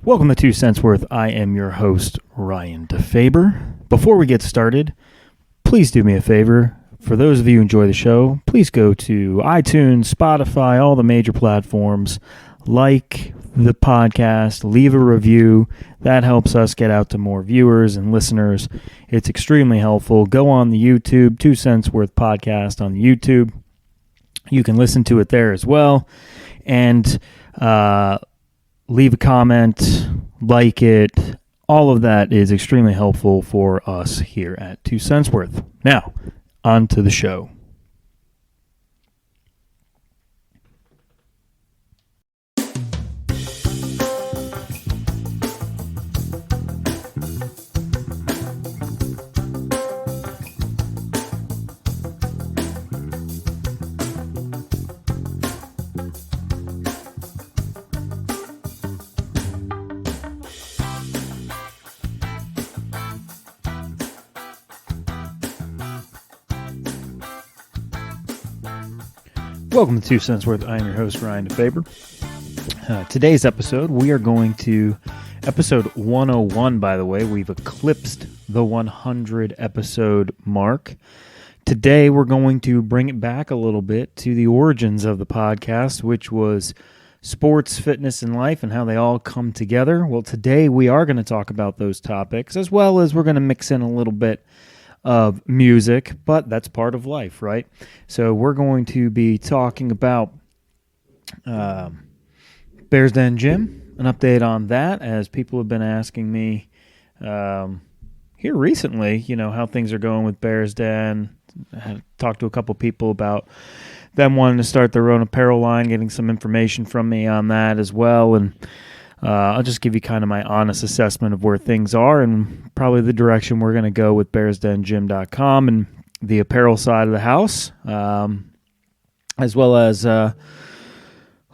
Welcome to 2 Cents Worth. I am your host, Ryan DeFaber. Before we get started, please do me a favor. For those of you who enjoy the show, please go to iTunes, Spotify, all the major platforms. Like the podcast, leave a review. That helps us get out to more viewers and listeners. It's extremely helpful. Go on the YouTube, 2 Cents Worth podcast on YouTube. You can listen to it there as well. And leave a comment, like it. All of that is extremely helpful for us here at 2 Cents Worth. Now, on to the show. Welcome to 2 Cents Worth. I am your host, Ryan DeFaber. Today's episode, we are going to episode 101, by the way. We've eclipsed the 100 episode mark. Today, we're going to bring it back a little bit to the origins of the podcast, which was sports, fitness, and life, and how they all come together. Well, today, we are going to talk about those topics, as well as we're going to mix in a little bit of music, but that's part of life, right? So we're going to be talking about BearsDenGym, an update on that, as people have been asking me here recently, how things are going with Bears Den. I had talked to a couple people about them wanting to start their own apparel line, getting some information from me on that as well, and I'll just give you kind of my honest assessment of where things are and probably the direction we're going to go with BearsDenGym.com and the apparel side of the house, as well as a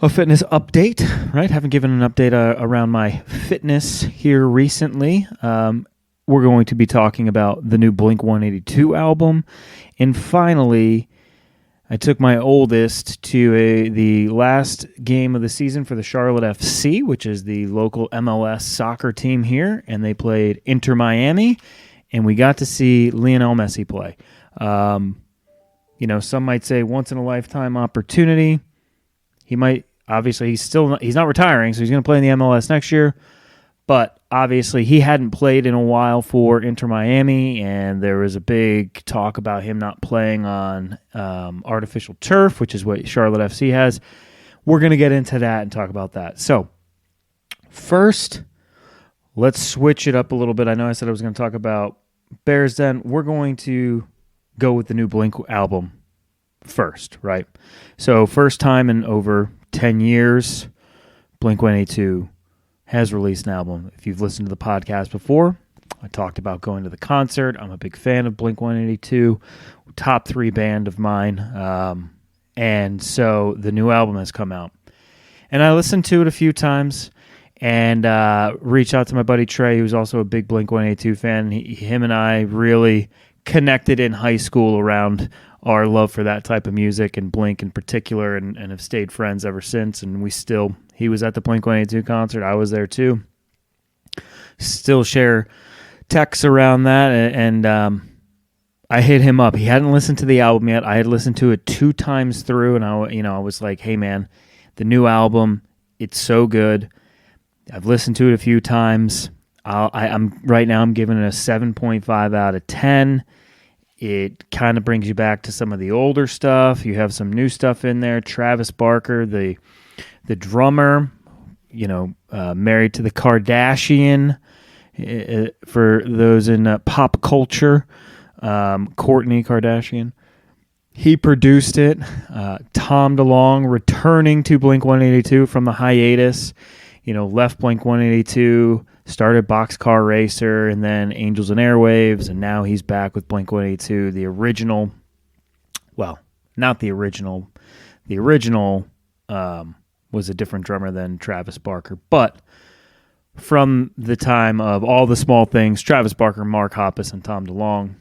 fitness update, right? Haven't given an update around my fitness here recently. We're going to be talking about the new Blink-182 album. And finally, I took my oldest to the last game of the season for the Charlotte FC, which is the local MLS soccer team here, and they played Inter Miami, and we got to see Lionel Messi play. Some might say once-in-a-lifetime opportunity. He might, obviously, he's not retiring, so he's going to play in the MLS next year, but obviously he hadn't played in a while for Inter Miami, and there was a big talk about him not playing on artificial turf, which is what Charlotte FC has. We're going to get into that and talk about that. So first, let's switch it up a little bit. I know I said I was going to talk about Bears Den. We're going to go with the new Blink album first, right? So first time in over 10 years, Blink-182 has released an album. If you've listened to the podcast before, I talked about going to the concert. I'm a big fan of Blink-182, top 3 band of mine. And so the new album has come out. And I listened to it a few times and reached out to my buddy Trey, who's also a big Blink-182 fan. Him and I really connected in high school around our love for that type of music and Blink in particular, and have stayed friends ever since. And he was at the Blink-182 concert. I was there too. Still share texts around that, and I hit him up. He hadn't listened to the album yet. I had listened to it 2 times through, and I was like, "Hey man, the new album, it's so good. I've listened to it a few times. I'm right now. I'm giving it a 7.5 out of 10. It kind of brings you back to some of the older stuff. You have some new stuff in there. Travis Barker, the drummer, married to the Kardashian, for those in pop culture, Kourtney Kardashian. He produced it. Tom DeLonge returning to Blink-182 from the hiatus, left Blink-182, started Boxcar Racer, and then Angels and Airwaves, and now he's back with Blink-182, the original. Well, not the original. The original was a different drummer than Travis Barker, but from the time of All the Small Things, Travis Barker, Mark Hoppus, and Tom DeLonge,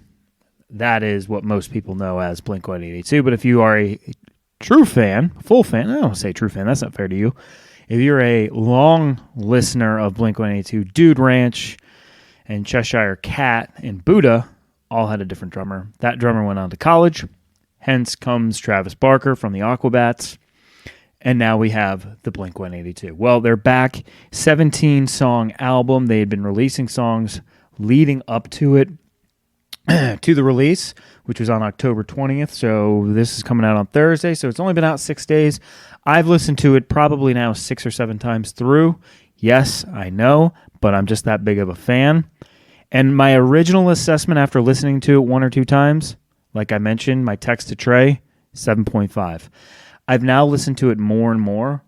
that is what most people know as Blink-182. But if you are a true fan, full fan, I don't say true fan, that's not fair to you. If you're a long listener of Blink-182, Dude Ranch and Cheshire Cat and Buddha all had a different drummer. That drummer went on to college. Hence comes Travis Barker from the Aquabats. And now we have the Blink-182. Well, they're back. 17-song album. They had been releasing songs leading up to it, to the release, which was on October 20th. So this is coming out on Thursday. So it's only been out 6 days. I've listened to it probably now 6 or 7 times through. Yes, I know, but I'm just that big of a fan. And my original assessment after listening to it 1 or 2 times, like I mentioned, my text to Trey, 7.5. I've now listened to it more and more,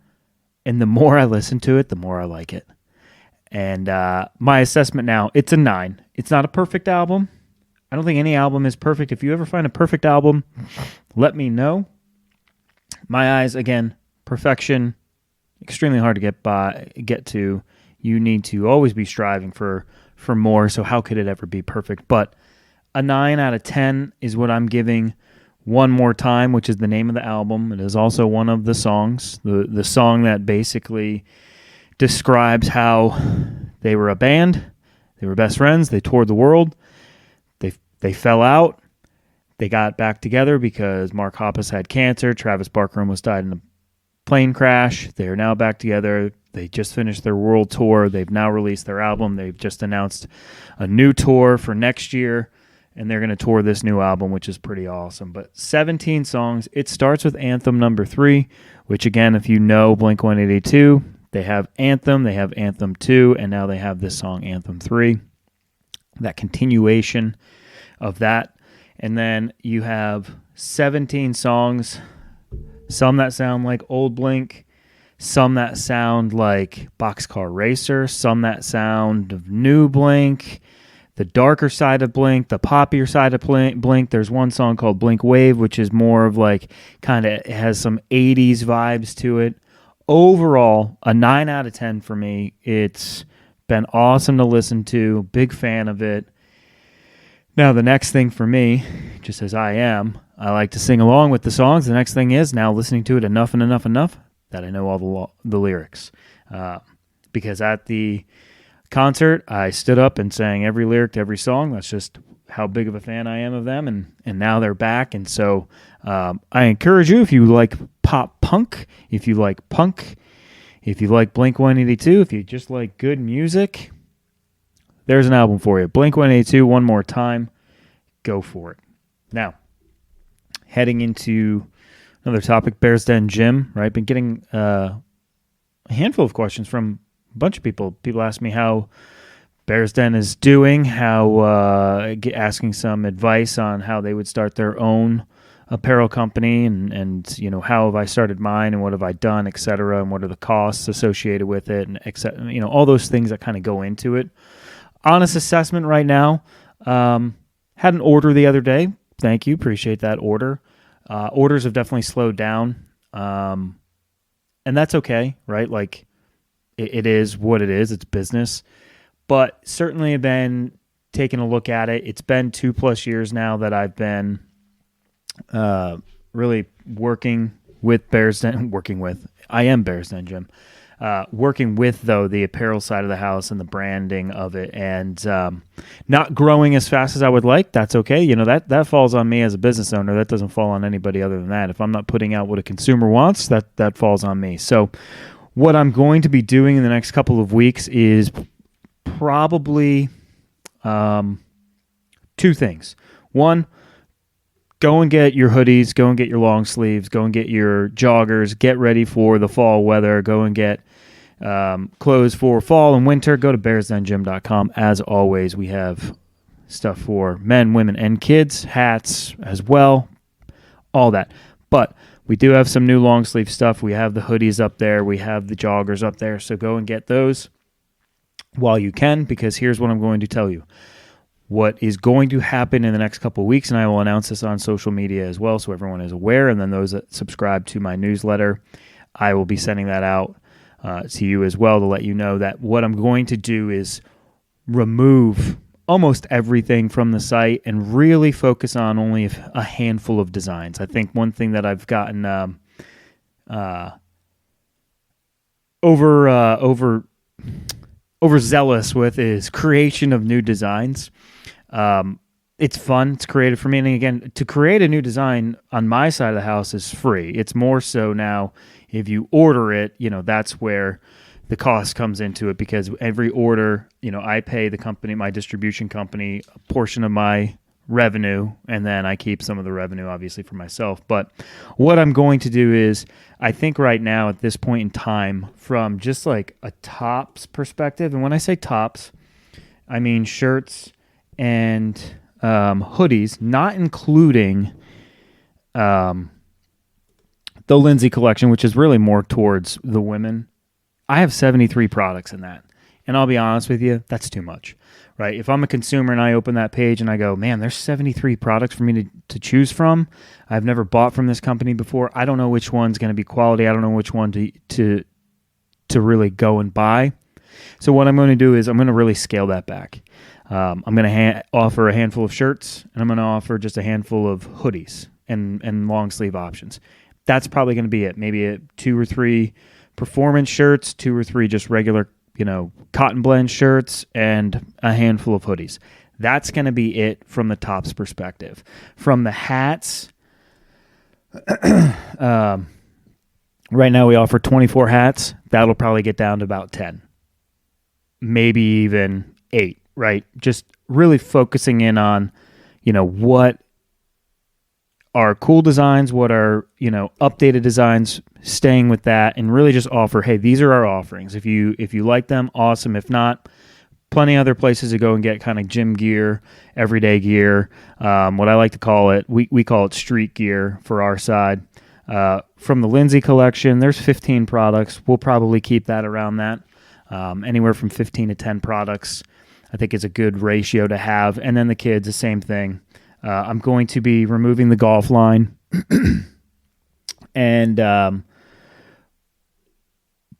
and the more I listen to it, the more I like it. And my assessment now, it's a 9. It's not a perfect album. I don't think any album is perfect. If you ever find a perfect album, let me know. My eyes, again, perfection, extremely hard to get to. You need to always be striving for more, so how could it ever be perfect? But a 9 out of 10 is what I'm giving One More Time, which is the name of the album. It is also one of the songs, the song that basically describes how they were a band, they were best friends, they toured the world, they fell out, they got back together because Mark Hoppus had cancer, Travis Barker almost died in a plane crash, they are now back together, they just finished their world tour, they've now released their album, they've just announced a new tour for next year, and they're going to tour this new album, which is pretty awesome. But 17 songs. It starts with Anthem number 3, which, again, if you know Blink-182, they have Anthem, they have Anthem 2, and now they have this song, Anthem 3. That continuation of that. And then you have 17 songs, some that sound like old Blink, some that sound like Boxcar Racer, some that sound of new Blink, the darker side of Blink, the poppier side of Blink. There's one song called Blink Wave, which is more of like kind of has some 80s vibes to it. Overall, a 9 out of 10 for me. It's been awesome to listen to. Big fan of it. Now, the next thing for me, just as I like to sing along with the songs. The next thing is now listening to it enough that I know all the lyrics. Because at the concert, I stood up and sang every lyric to every song. That's just how big of a fan I am of them, and now they're back. And so I encourage you, if you like pop punk, if you like punk, if you like Blink-182, if you just like good music, there's an album for you. Blink-182, One More Time. Go for it. Now, heading into another topic, BearsDenGym, right? Been getting a handful of questions from a bunch of people. People ask me how Bears Den is doing, asking some advice on how they would start their own apparel company, and you know, how have I started mine, and what have I done, etc., and what are the costs associated with it, and you know, all those things that kind of go into it. Honest assessment right now, had an order the other day. Thank you, appreciate that order. Orders have definitely slowed down, and that's okay, right? Like, it is what it is. It's business. But certainly have been taking a look at it. It's been 2+ years now that I've been really working with BearsDenGym. I am BearsDenGym. Working with, though, the apparel side of the house and the branding of it, and not growing as fast as I would like. That's okay. You know, that falls on me as a business owner. That doesn't fall on anybody other than that. If I'm not putting out what a consumer wants, that falls on me. So what I'm going to be doing in the next couple of weeks is probably 2 things. One, go and get your hoodies, go and get your long sleeves, go and get your joggers, get ready for the fall weather, go and get clothes for fall and winter. Go to BearsDenGym.com. As always, we have stuff for men, women, and kids, hats as well, all that. But we do have some new long sleeve stuff. We have the hoodies up there. We have the joggers up there. So go and get those while you can, because here's what I'm going to tell you. What is going to happen in the next couple of weeks, and I will announce this on social media as well so everyone is aware, and then those that subscribe to my newsletter, I will be sending that out to you as well to let you know that what I'm going to do is remove almost everything from the site and really focus on only a handful of designs. I think one thing that I've gotten overzealous with is creation of new designs. It's fun. It's creative for me. And again, to create a new design on my side of the house is free. It's more so now if you order it, that's where the cost comes into it, because every order, I pay the company, my distribution company, a portion of my revenue, and then I keep some of the revenue obviously for myself. But what I'm going to do is, I think right now at this point in time, from just like a tops perspective, and when I say tops, I mean shirts and hoodies, not including the Lindsay collection, which is really more towards the women. I have 73 products in that. And I'll be honest with you, that's too much, right? If I'm a consumer and I open that page and I go, man, there's 73 products for me to choose from. I've never bought from this company before. I don't know which one's going to be quality. I don't know which one to really go and buy. So what I'm going to do is I'm going to really scale that back. I'm going to offer a handful of shirts, and I'm going to offer just a handful of hoodies and long sleeve options. That's probably going to be it. Maybe 2 or 3 performance shirts, 2 or 3 just regular, cotton blend shirts, and a handful of hoodies. That's going to be it from the tops perspective. From the hats, right now we offer 24 hats. That'll probably get down to about 10, maybe even 8, right? Just really focusing in on, what are cool designs, what are, updated designs, staying with that, and really just offer, hey, these are our offerings. If you like them, awesome. If not, plenty of other places to go and get kind of gym gear, everyday gear. What I like to call it, we call it street gear for our side. From the Lindsay collection, there's 15 products. We'll probably keep that around that. Anywhere from 15 to 10 products, I think is a good ratio to have. And then the kids, the same thing. I'm going to be removing the golf line and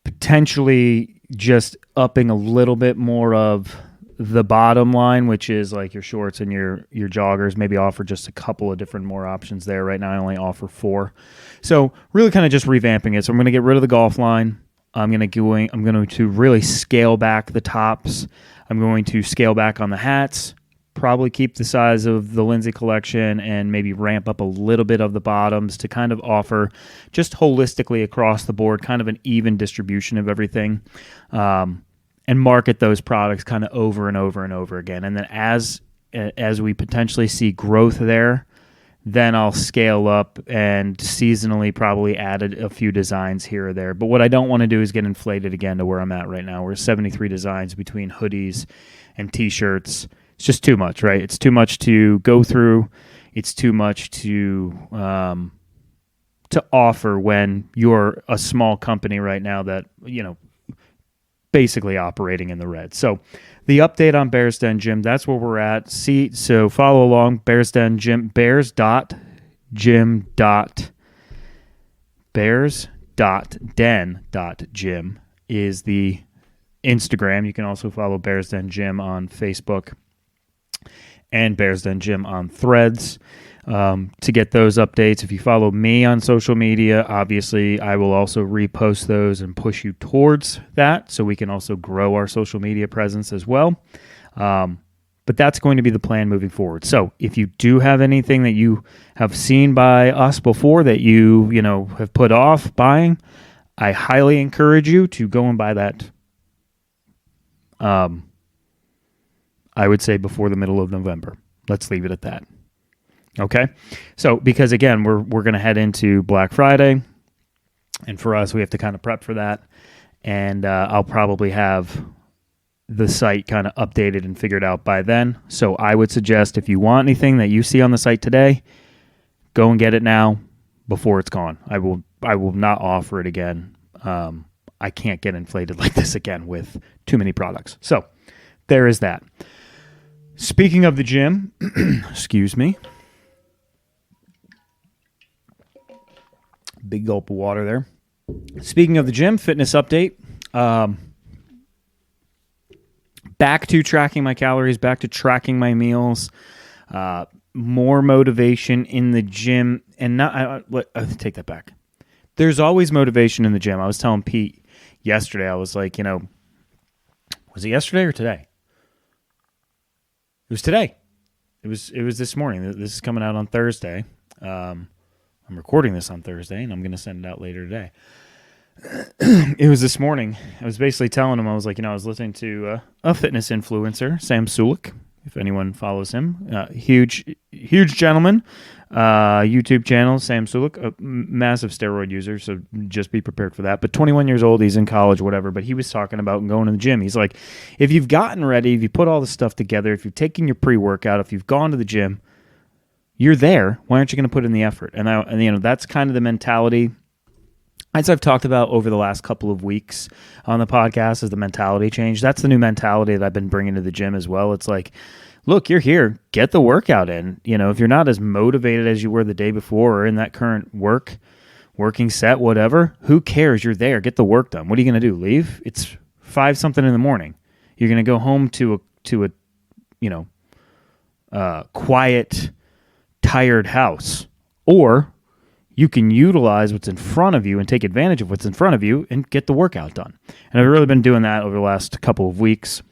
potentially just upping a little bit more of the bottom line, which is like your shorts and your joggers. Maybe offer just a couple of different more options there. Right now I only offer 4. So really kind of just revamping it. So I'm going to get rid of the golf line. I'm going to really scale back the tops. I'm going to scale back on the hats. Probably keep the size of the Lindsay collection and maybe ramp up a little bit of the bottoms to kind of offer just holistically across the board kind of an even distribution of everything, and market those products kind of over and over and over again. And then as we potentially see growth there, then I'll scale up and seasonally probably add a few designs here or there. But what I don't want to do is get inflated again to where I'm at right now. We're 73 designs between hoodies and T-shirts. It's just too much, right? It's too much to go through. It's too much to offer when you're a small company right now that, basically operating in the red. So the update on BearsDenGym, that's where we're at. So follow along, BearsDenGym, bears.den.gym is the Instagram. You can also follow BearsDenGym on Facebook and BearsDenGym on Threads to get those updates. If you follow me on social media, obviously I will also repost those and push you towards that so we can also grow our social media presence as well. But that's going to be the plan moving forward. So if you do have anything that you have seen by us before that you have put off buying, I highly encourage you to go and buy that. I would say before the middle of November. Let's leave it at that. Okay? So because again, we're going to head into Black Friday, and for us, we have to kind of prep for that. And I'll probably have the site kind of updated and figured out by then. So I would suggest if you want anything that you see on the site today, go and get it now before it's gone. I will not offer it again. I can't get inflated like this again with too many products. So there is that. Speaking of the gym, excuse me. Big gulp of water there. Speaking of the gym, fitness update. Back to tracking my calories, back to tracking my meals. More motivation in the gym. And not, I take that back. There's always motivation in the gym. I was telling Pete yesterday. I was like, was it yesterday or today? It was today. It was this morning. This is coming out on Thursday. I'm recording this on Thursday, and I'm going to send it out later today. It was this morning. I was basically telling him, I was like, I was listening to a fitness influencer, Sam Sulik, if anyone follows him. Huge gentleman. YouTube channel, Sam Sulik, a massive steroid user, so just be prepared for that. But 21 years old, he's in college, whatever, but he was talking about going to the gym. He's like, if you've gotten ready, if you put all this stuff together, if you've taken your pre-workout, if you've gone to the gym, you're there. Why aren't you going to put in the effort? And that's kind of the mentality, as I've talked about over the last couple of weeks on the podcast, is the mentality change. That's the new mentality that I've been bringing to the gym as well. It's like, look, you're here. Get the workout in. If you're not as motivated as you were the day before or in that current working set, whatever, who cares? You're there. Get the work done. What are you going to do? Leave? It's 5-something in the morning. You're going to go home to a quiet, tired house, or you can utilize what's in front of you and take advantage of what's in front of you and get the workout done. And I've really been doing that over the last couple of weeks.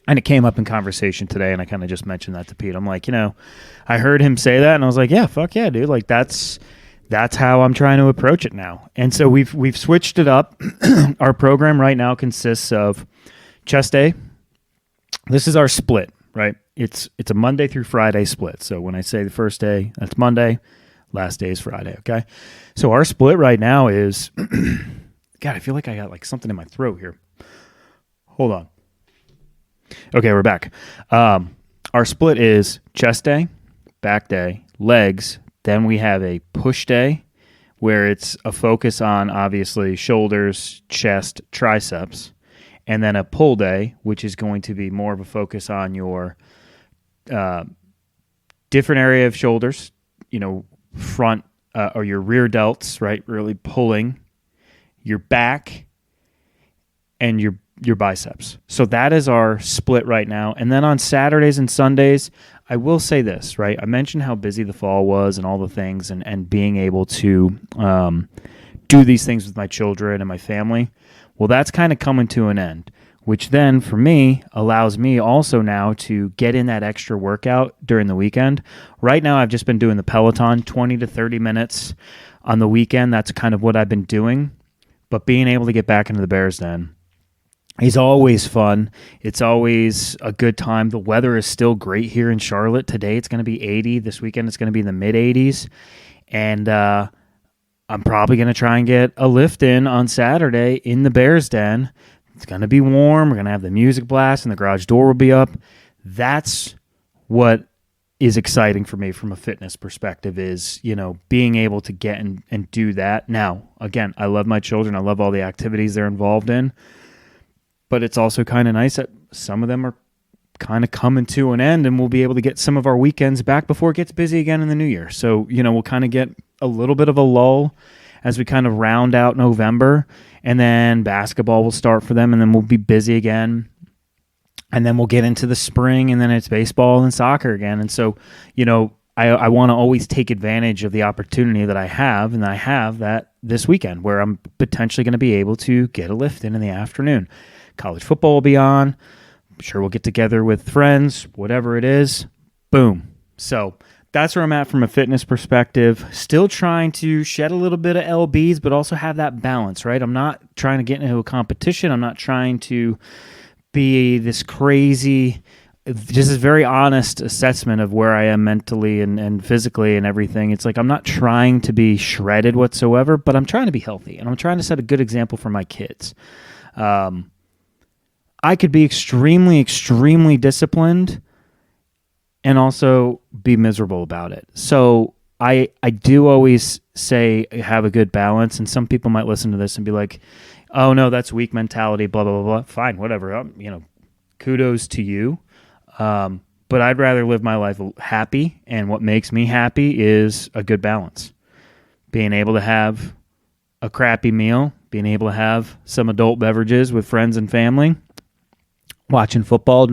And it came up in conversation today, and I kind of just mentioned that to Pete. I'm like, I heard him say that, and I was like, yeah, fuck yeah, dude. Like, that's how I'm trying to approach it now. And so we've switched it up. Our program right now consists of chest day. This is our split, right? It's a Monday through Friday split. So when I say the first day, that's Monday. Last day is Friday, okay? So our split right now is, God, I feel like I got like something in my throat here. Hold on. Okay, we're back. Our split is chest day, back day, legs. Then we have a push day where it's a focus on, obviously, shoulders, chest, triceps. And then a pull day, which is going to be more of a focus on your different area of shoulders, front or your rear delts, right? Really pulling your back and your biceps. So that is our split right now. And then on Saturdays and Sundays, I will say this, right? I mentioned how busy the fall was and all the things and being able to do these things with my children and my family. Well, that's kind of coming to an end, which then for me allows me also now to get in that extra workout during the weekend. Right now, I've just been doing the Peloton 20 to 30 minutes on the weekend. That's kind of what I've been doing. But being able to get back into the Bears Den is always fun. It's always a good time. The weather is still great here in Charlotte. Today it's going to be 80. This weekend it's going to be in the mid-80s. And I'm probably going to try and get a lift in on Saturday in the Bears Den. It's going to be warm. We're going to have the music blast and the garage door will be up. That's what is exciting for me from a fitness perspective is, being able to get and do that. Now, again, I love my children. I love all the activities they're involved in. But it's also kind of nice that some of them are kind of coming to an end and we'll be able to get some of our weekends back before it gets busy again in the new year. So, we'll kind of get a little bit of a lull as we kind of round out November, and then basketball will start for them, and then we'll be busy again. And then we'll get into the spring, and then it's baseball and soccer again. And so, I want to always take advantage of the opportunity that I have, and I have that this weekend where I'm potentially going to be able to get a lift in the afternoon. College football will be on. I'm sure we'll get together with friends, whatever it is. Boom. So that's where I'm at from a fitness perspective. Still trying to shed a little bit of LBs, but also have that balance, right? I'm not trying to get into a competition. I'm not trying to be this crazy, just a very honest assessment of where I am mentally and physically and everything. It's like I'm not trying to be shredded whatsoever, but I'm trying to be healthy, and I'm trying to set a good example for my kids. I could be extremely, extremely disciplined and also be miserable about it. So I do always say have a good balance, and some people might listen to this and be like, oh, no, that's weak mentality, blah, blah, blah, blah. Fine, whatever. Kudos to you. But I'd rather live my life happy, and what makes me happy is a good balance. Being able to have a crappy meal, being able to have some adult beverages with friends and family, watching football,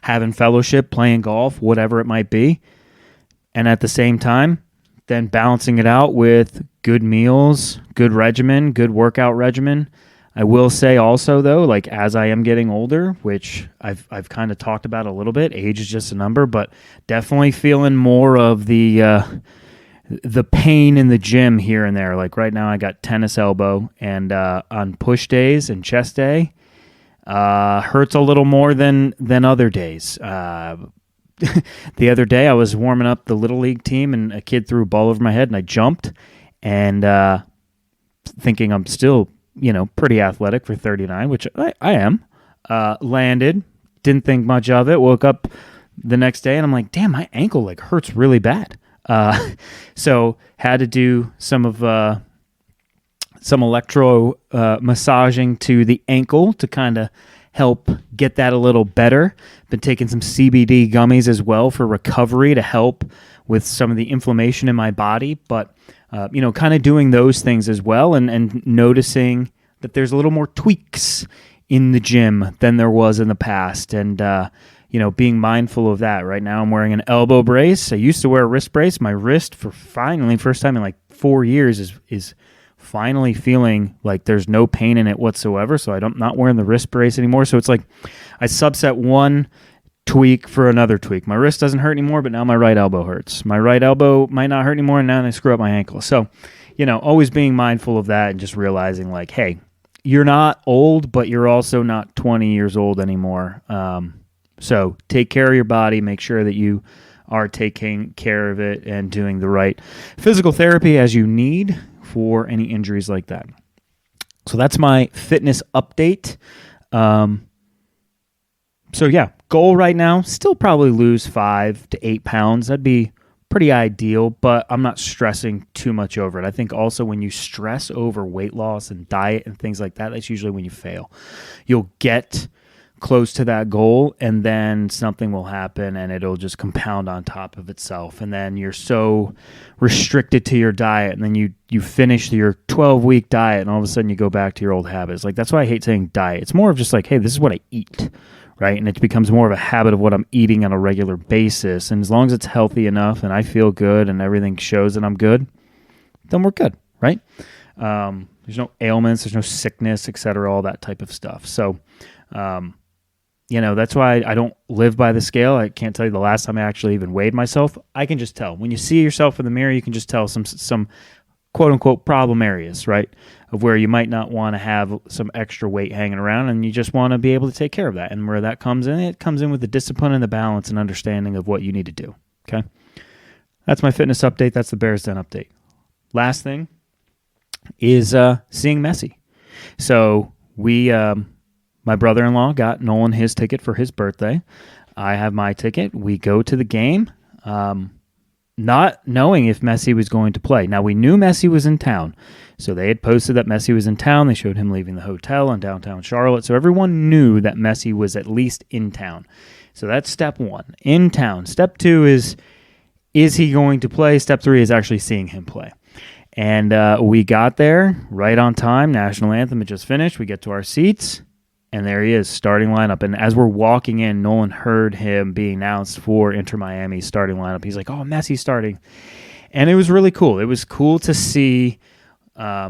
having fellowship, playing golf, whatever it might be. And at the same time, then balancing it out with good meals, good regimen, good workout regimen, I will say also though, like as I am getting older, which I've kind of talked about a little bit, age is just a number, but definitely feeling more of the pain in the gym here and there. Like right now, I got tennis elbow, and on push days and chest day, hurts a little more than other days. The other day, I was warming up the little league team, and a kid threw a ball over my head, and I jumped, and thinking I'm still, pretty athletic for 39, which I am. Landed, didn't think much of it. Woke up the next day, and I'm like, damn, my ankle like hurts really bad. So had to do some electro massaging to the ankle to kind of help get that a little better. Been taking some CBD gummies as well for recovery to help with some of the inflammation in my body, but kind of doing those things as well, and noticing that there's a little more tweaks in the gym than there was in the past, and being mindful of that. Right now I'm wearing an elbow brace. I used to wear a wrist brace. My wrist, for finally, first time in like 4 years, is finally feeling like there's no pain in it whatsoever. So I'm not wearing the wrist brace anymore. So it's like I subset one tweak for another tweak. My wrist doesn't hurt anymore, but now my right elbow hurts. My right elbow might not hurt anymore, and now I screw up my ankle. So, always being mindful of that and just realizing like, hey, you're not old, but you're also not 20 years old anymore. So take care of your body, make sure that you are taking care of it and doing the right physical therapy as you need for any injuries like that. So that's my fitness update. So yeah, goal right now, still probably lose 5 to 8 pounds. That'd be pretty ideal, but I'm not stressing too much over it. I think also when you stress over weight loss and diet and things like that, that's usually when you fail. You'll get close to that goal, and then something will happen and it'll just compound on top of itself, and then you're so restricted to your diet, and then you finish your 12-week diet, and all of a sudden you go back to your old habits. Like, that's why I hate saying diet. It's more of just like, hey, this is what I eat, right? And it becomes more of a habit of what I'm eating on a regular basis, and as long as it's healthy enough and I feel good and everything shows that I'm good, then we're good, right? There's no ailments, there's no sickness, etc., all that type of stuff. So that's why I don't live by the scale. I can't tell you the last time I actually even weighed myself. I can just tell. When you see yourself in the mirror, you can just tell some quote-unquote problem areas, right, of where you might not want to have some extra weight hanging around, and you just want to be able to take care of that. And where that comes in, it comes in with the discipline and the balance and understanding of what you need to do, okay? That's my fitness update. That's the Bears Den update. Last thing is seeing Messi. So my brother-in-law got Nolan his ticket for his birthday. I have my ticket. We go to the game, not knowing if Messi was going to play. Now, we knew Messi was in town. So they had posted that Messi was in town. They showed him leaving the hotel in downtown Charlotte. So everyone knew that Messi was at least in town. So that's step one, in town. Step two is he going to play? Step three is actually seeing him play. And we got there right on time. National anthem had just finished. We get to our seats. And there he is, starting lineup. And as we're walking in, Nolan heard him being announced for Inter Miami's starting lineup. He's like, oh, Messi's starting. And it was really cool. It was cool to see, my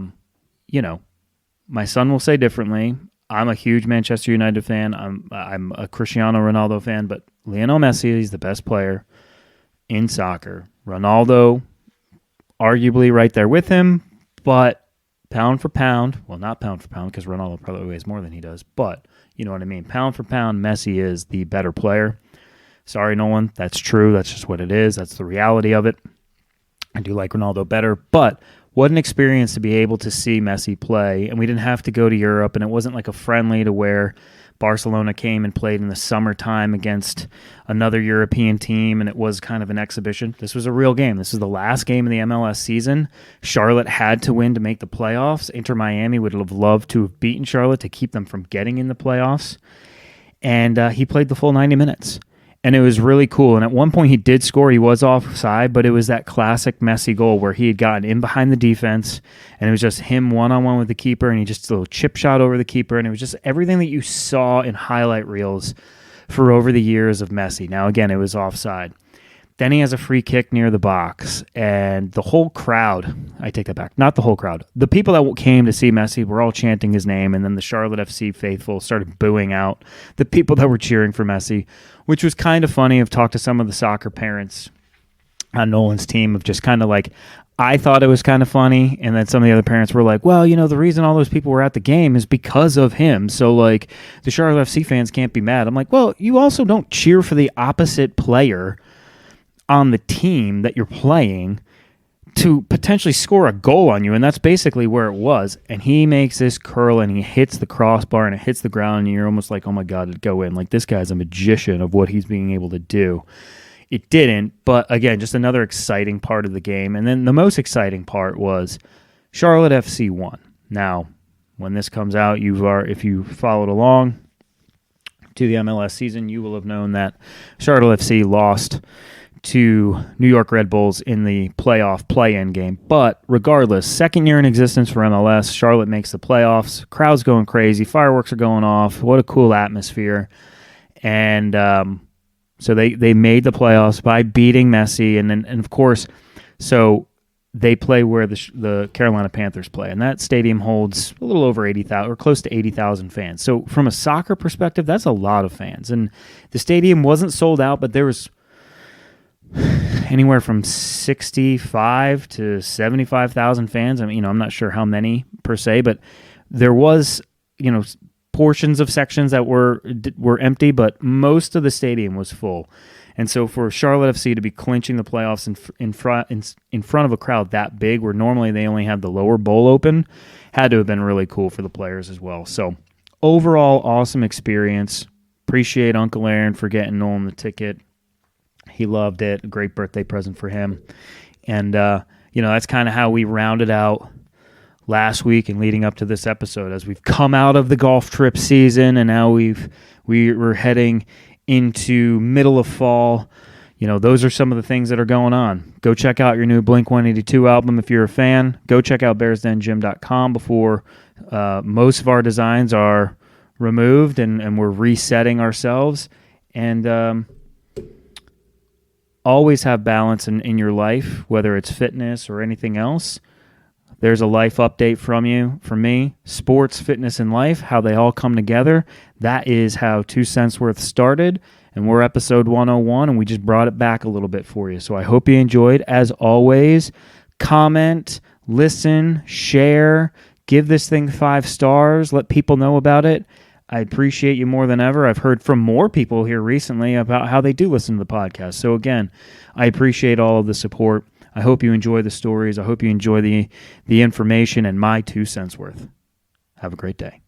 son will say differently. I'm a huge Manchester United fan. I'm a Cristiano Ronaldo fan, but Lionel Messi is the best player in soccer. Ronaldo, arguably right there with him, but pound for pound, well, not pound for pound because Ronaldo probably weighs more than he does, but you know what I mean. Pound for pound, Messi is the better player. Sorry, Nolan, that's true. That's just what it is. That's the reality of it. I do like Ronaldo better, but what an experience to be able to see Messi play, and we didn't have to go to Europe, and it wasn't like a friendly to where Barcelona came and played in the summertime against another European team, and it was kind of an exhibition. This was a real game. This is the last game of the MLS season. Charlotte had to win to make the playoffs. Inter Miami would have loved to have beaten Charlotte to keep them from getting in the playoffs. And he played the full 90 minutes. And it was really cool. And at one point he did score. He was offside, but it was that classic Messi goal where he had gotten in behind the defense, and it was just him one-on-one with the keeper, and he just a little chip shot over the keeper, and it was just everything that you saw in highlight reels for over the years of Messi. Now, again, it was offside. Then he has a free kick near the box, and the whole crowd, I take that back, not the whole crowd, the people that came to see Messi were all chanting his name, and then the Charlotte FC faithful started booing out the people that were cheering for Messi, which was kind of funny. I've talked to some of the soccer parents on Nolan's team of just kind of like, I thought it was kind of funny, and then some of the other parents were like, well, the reason all those people were at the game is because of him, so like the Charlotte FC fans can't be mad. I'm like, well, you also don't cheer for the opposite player on the team that you're playing to potentially score a goal on you, and that's basically where it was. And he makes this curl, and he hits the crossbar, and it hits the ground, and you're almost like, oh my God, it'd go in. Like, this guy's a magician of what he's being able to do. It didn't, but again, just another exciting part of the game. And then the most exciting part was Charlotte FC won. Now, when this comes out, if you followed along to the MLS season, you will have known that Charlotte FC lost to New York Red Bulls in the playoff play-in game. But regardless, second year in existence for MLS, Charlotte makes the playoffs. Crowd's going crazy. Fireworks are going off. What a cool atmosphere. And so they made the playoffs by beating Messi. And of course, so they play where the Carolina Panthers play. And that stadium holds a little over 80,000 or close to 80,000 fans. So from a soccer perspective, that's a lot of fans. And the stadium wasn't sold out, but there was anywhere from 65 to 75,000 fans. I mean, I'm not sure how many per se, but there was, portions of sections that were empty, but most of the stadium was full. And so for Charlotte FC to be clinching the playoffs in front of a crowd that big, where normally they only have the lower bowl open, had to have been really cool for the players as well. So overall, awesome experience. Appreciate Uncle Aaron for getting Nolan the ticket. He loved it. A great birthday present for him. And, that's kind of how we rounded out last week and leading up to this episode as we've come out of the golf trip season, and now we're heading into middle of fall. Those are some of the things that are going on. Go check out your new Blink-182 album if you're a fan. Go check out BearsDenGym.com before most of our designs are removed and we're resetting ourselves. And always have balance in your life, whether it's fitness or anything else. There's a life update from me. Sports, fitness, and life, how they all come together. That is how 2 cents worth started, and we're episode 101, and we just brought it back a little bit for you. So I hope you enjoyed. As always, comment, listen, share, give this thing 5 stars, let people know about it. I appreciate you more than ever. I've heard from more people here recently about how they do listen to the podcast. So again, I appreciate all of the support. I hope you enjoy the stories. I hope you enjoy the information and my 2 cents worth. Have a great day.